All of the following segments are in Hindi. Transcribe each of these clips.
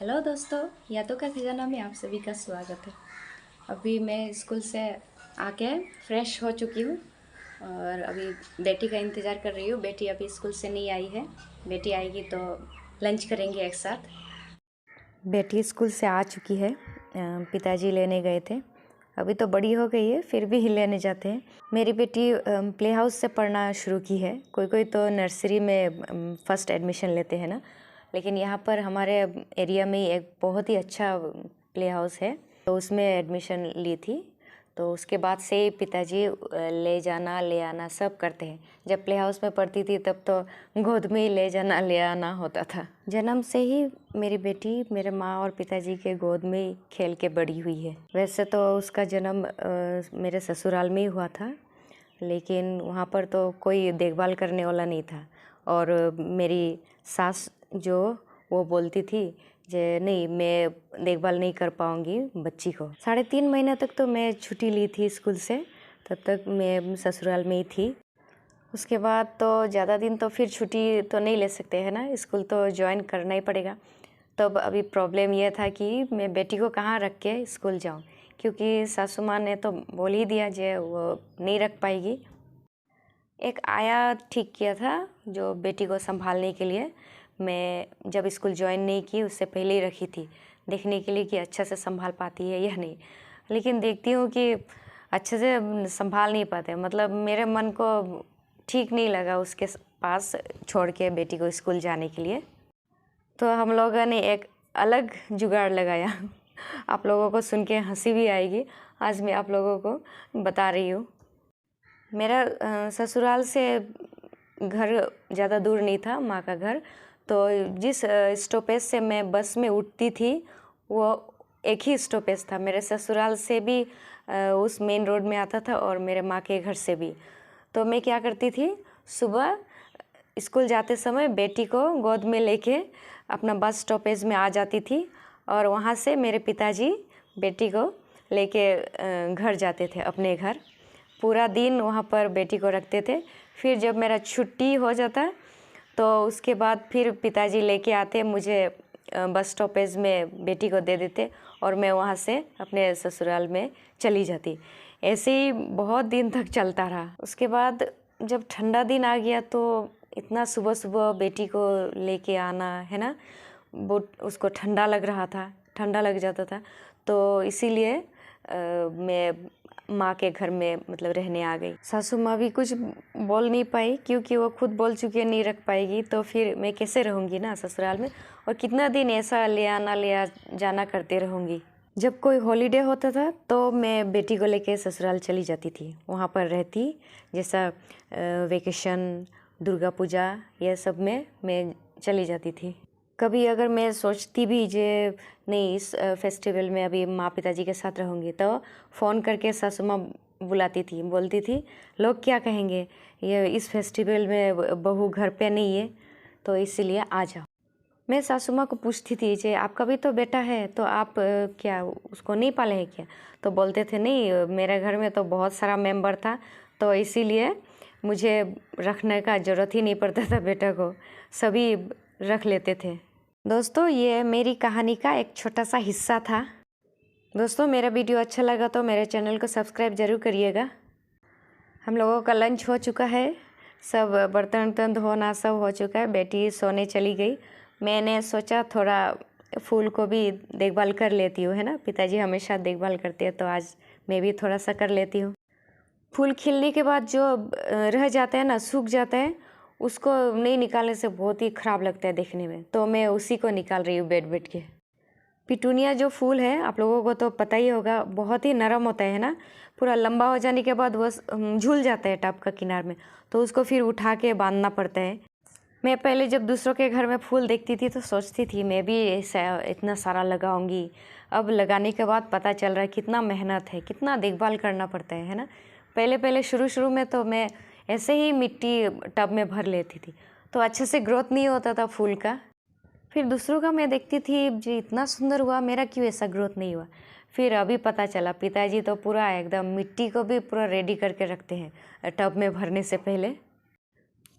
हेलो दोस्तों, यादों का खजाना में आप सभी का स्वागत है। अभी मैं स्कूल से आके फ्रेश हो चुकी हूँ और अभी बेटी का इंतज़ार कर रही हूँ। बेटी अभी स्कूल से नहीं आई है। बेटी आएगी तो लंच करेंगे एक साथ। बेटी स्कूल से आ चुकी है। पिताजी लेने गए थे। अभी तो बड़ी हो गई है, फिर भी लेने जाते हैं। मेरी बेटी प्ले हाउस से पढ़ना शुरू की है। कोई कोई तो नर्सरी में फ़र्स्ट एडमिशन लेते हैं ना, लेकिन यहाँ पर हमारे एरिया में एक बहुत ही अच्छा प्ले हाउस है, तो उसमें एडमिशन ली थी। तो उसके बाद से पिताजी ले जाना ले आना सब करते हैं। जब प्ले हाउस में पढ़ती थी तब तो गोद में ही ले जाना ले आना होता था। जन्म से ही मेरी बेटी मेरे माँ और पिताजी के गोद में ही खेल के बड़ी हुई है। वैसे तो उसका जन्म मेरे ससुराल में ही हुआ था, लेकिन वहाँ पर तो कोई देखभाल करने वाला नहीं था। और मेरी सास जो वो बोलती थी जे नहीं, मैं देखभाल नहीं कर पाऊँगी बच्ची को। 3.5 महीने तक तो मैं छुट्टी ली थी स्कूल से, तब तक मैं ससुराल में ही थी। उसके बाद तो ज़्यादा दिन तो फिर छुट्टी तो नहीं ले सकते हैं ना, स्कूल तो ज्वाइन करना ही पड़ेगा। तब अभी प्रॉब्लम ये था कि मैं बेटी को कहाँ रख के स्कूल जाऊँ, क्योंकि सासू माँ ने तो बोल ही दिया जे वो नहीं रख पाएगी। एक आया ठीक किया था जो बेटी को संभालने के लिए। मैं जब स्कूल ज्वाइन नहीं की उससे पहले ही रखी थी, देखने के लिए कि अच्छा से संभाल पाती है या नहीं। लेकिन देखती हूँ कि अच्छे से संभाल नहीं पाते। मतलब मेरे मन को ठीक नहीं लगा उसके पास छोड़ के बेटी को स्कूल जाने के लिए। तो हम लोगों ने एक अलग जुगाड़ लगाया। आप लोगों को सुन के हंसी भी आएगी। आज मैं आप लोगों को बता रही हूँ। मेरा ससुराल से घर ज़्यादा दूर नहीं था, माँ का घर। तो जिस स्टॉपेज से मैं बस में उठती थी वो एक ही स्टॉपेज था। मेरे ससुराल से भी उस मेन रोड में आता था और मेरे माँ के घर से भी। तो मैं क्या करती थी, सुबह स्कूल जाते समय बेटी को गोद में लेके अपना बस स्टॉपेज में आ जाती थी और वहाँ से मेरे पिताजी बेटी को लेके घर जाते थे, अपने घर। पूरा दिन वहाँ पर बेटी को रखते थे। फिर जब मेरा छुट्टी हो जाता तो उसके बाद फिर पिताजी लेके आते, मुझे बस स्टॉपेज में बेटी को दे देते और मैं वहाँ से अपने ससुराल में चली जाती। ऐसे ही बहुत दिन तक चलता रहा। उसके बाद जब ठंडा दिन आ गया तो इतना सुबह सुबह बेटी को लेके आना है ना, वो उसको ठंडा लग रहा था, ठंडा लग जाता था। तो इसीलिए मैं माँ के घर में मतलब रहने आ गई। सासू माँ भी कुछ बोल नहीं पाई, क्योंकि वो खुद बोल चुकी है नहीं रख पाएगी, तो फिर मैं कैसे रहूँगी ना ससुराल में, और कितना दिन ऐसा ले आना ले आ जाना करते रहूँगी। जब कोई हॉलीडे होता था तो मैं बेटी को लेके ससुराल चली जाती थी, वहाँ पर रहती। जैसा वेकेशन, दुर्गा पूजा, ये सब में मैं चली जाती थी। कभी अगर मैं सोचती भी जे नहीं इस फेस्टिवल में अभी माँ पिताजी के साथ रहूँगी, तो फ़ोन करके सासू माँ बुलाती थी, बोलती थी लोग क्या कहेंगे, ये इस फेस्टिवल में बहू घर पे नहीं है, तो इसीलिए आ जाओ। मैं सासू माँ को पूछती थी जे आपका भी तो बेटा है, तो आप क्या उसको नहीं पाले हैं क्या? तो बोलते थे नहीं, मेरे घर में तो बहुत सारा मेंबर था, तो इसीलिए मुझे रखने का ज़रूरत ही नहीं पड़ता था, बेटा को सभी रख लेते थे। दोस्तों, ये मेरी कहानी का एक छोटा सा हिस्सा था। दोस्तों, मेरा वीडियो अच्छा लगा तो मेरे चैनल को सब्सक्राइब ज़रूर करिएगा। हम लोगों का लंच हो चुका है, सब बर्तन वर्तन धोना सब हो चुका है, बेटी सोने चली गई। मैंने सोचा थोड़ा फूल को भी देखभाल कर लेती हूँ, है ना, पिताजी हमेशा देखभाल करते हैं, तो आज मैं भी थोड़ा सा कर लेती हूँ। फूल खिलने के बाद जो रह जाता है ना, सूख जाता है, उसको नहीं निकालने से बहुत ही ख़राब लगता है देखने में, तो मैं उसी को निकाल रही हूँ बैठ बैठ के। पिटूनिया जो फूल है आप लोगों को तो पता ही होगा, बहुत ही नरम होता है ना। पूरा लंबा हो जाने के बाद वो झूल जाता है टब का किनार में, तो उसको फिर उठा के बांधना पड़ता है। मैं पहले जब दूसरों के घर में फूल देखती थी तो सोचती थी मैं भी ऐसा इतना सारा लगाऊंगी। अब लगाने के बाद पता चल रहा है कितना मेहनत है, कितना देखभाल करना पड़ता है ना। पहले पहले शुरू में तो मैं ऐसे ही मिट्टी टब में भर लेती थी, तो अच्छे से ग्रोथ नहीं होता था फूल का। फिर दूसरों का मैं देखती थी जी इतना सुंदर हुआ, मेरा क्यों ऐसा ग्रोथ नहीं हुआ। फिर अभी पता चला पिताजी तो पूरा एकदम मिट्टी को भी पूरा रेडी करके रखते हैं टब में भरने से पहले।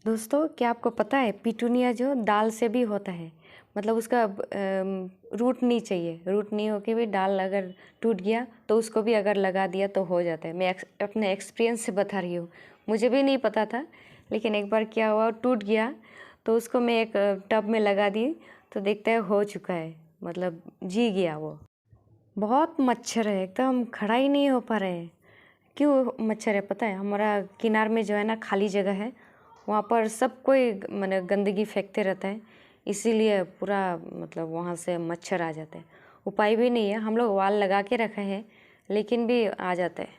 दोस्तों, क्या आपको पता है पिटूनिया जो दाल से भी होता है, मतलब उसका रूट नहीं चाहिए, रूट नहीं होके भी डाल अगर टूट गया तो उसको भी अगर लगा दिया तो हो जाता है। मैं अपने एक्सपीरियंस से बता रही हूँ, मुझे भी नहीं पता था, लेकिन एक बार क्या हुआ, टूट गया तो उसको मैं एक टब में लगा दी तो देखते हैं हो चुका है, मतलब जी गया वो। बहुत मच्छर है, एकदम खड़ा ही नहीं हो पा रहे हैं। क्यों मच्छर है पता है? हमारा किनार में जो है ना खाली जगह है, वहाँ पर सब कोई मैंने गंदगी फेंकते रहता है, इसीलिए पूरा मतलब वहाँ से मच्छर आ जाते हैं। उपाय भी नहीं है, हम लोग वाल लगा के रखे हैं लेकिन भी आ जाते हैं।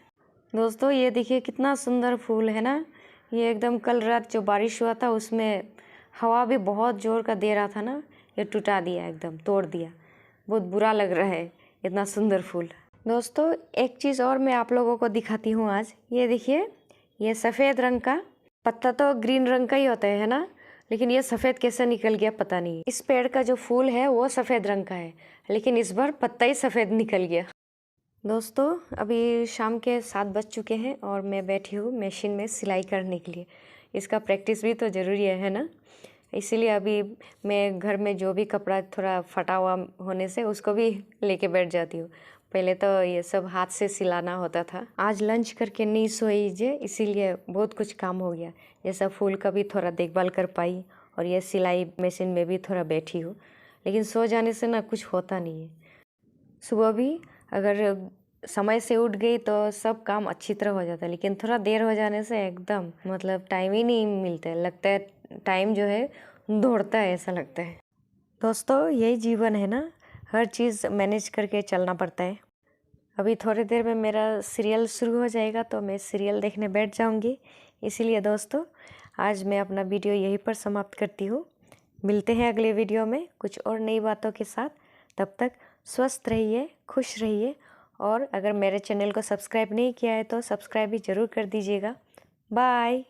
दोस्तों ये देखिए कितना सुंदर फूल है ना। ये एकदम कल रात जो बारिश हुआ था उसमें हवा भी बहुत ज़ोर का दे रहा था ना, ये टुटा दिया, एकदम तोड़ दिया। बहुत बुरा लग रहा है इतना सुंदर फूल। दोस्तों एक चीज़ और मैं आप लोगों को दिखाती हूँ आज। ये देखिए, ये सफ़ेद रंग का पत्ता तो ग्रीन रंग का ही होता है ना, लेकिन ये सफ़ेद कैसे निकल गया पता नहीं। इस पेड़ का जो फूल है वो सफ़ेद रंग का है, लेकिन इस बार पत्ता ही सफ़ेद निकल गया। दोस्तों अभी शाम के 7 बज चुके हैं और मैं बैठी हूँ मशीन में सिलाई करने के लिए। इसका प्रैक्टिस भी तो ज़रूरी है ना, इसीलिए अभी मैं घर में जो भी कपड़ा थोड़ा फटा हुआ होने से उसको भी लेके बैठ जाती हूँ। पहले तो ये सब हाथ से सिलाना होता था। आज लंच करके नहीं सोई जे, इसीलिए बहुत कुछ काम हो गया। ये सब फूल का भी थोड़ा देखभाल कर पाई और ये सिलाई मशीन में भी थोड़ा बैठी हूँ, लेकिन सो जाने से ना कुछ होता नहीं है। सुबह भी अगर समय से उठ गई तो सब काम अच्छी तरह हो जाता है, लेकिन थोड़ा देर हो जाने से एकदम मतलब टाइम ही नहीं मिलता है, लगता है टाइम जो है दौड़ता है, ऐसा लगता है। दोस्तों यही जीवन है ना, हर चीज़ मैनेज करके चलना पड़ता है। अभी थोड़ी देर में मेरा सीरियल शुरू हो जाएगा तो मैं सीरियल देखने बैठ जाऊंगी। इसीलिए दोस्तों आज मैं अपना वीडियो यहीं पर समाप्त करती हूँ। मिलते हैं अगले वीडियो में कुछ और नई बातों के साथ। तब तक स्वस्थ रहिए, खुश रहिए, और अगर मेरे चैनल को सब्सक्राइब नहीं किया है तो सब्सक्राइब भी ज़रूर कर दीजिएगा। बाय।